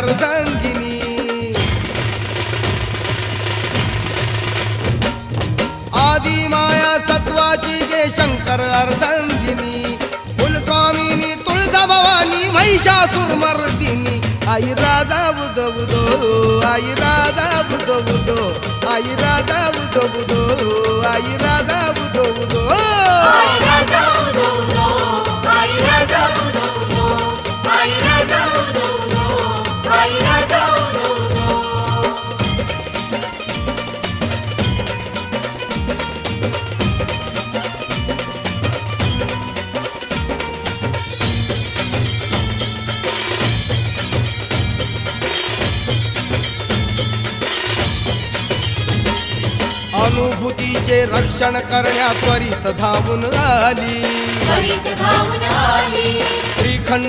अर्धांगिनी आदि माया सत्वाची गे शंकर अर्धांगिनी कुलस्वामिनी तुळजा भवानी महिषासुर मर्दिनी आई राधा बुधो बुधो आई राधा बुधो बुधो आई राधा बुधो बुधो आई राधा बुधो बुधो आई राधा बुधो बुधो आई राधा बुधो बुधो आई राधा बुधो बुधो आई राधा बुधो बुधो अनुभूतीचे रक्षण करण्या त्वरित धावून आली त्वरित धावून आली श्रीखंड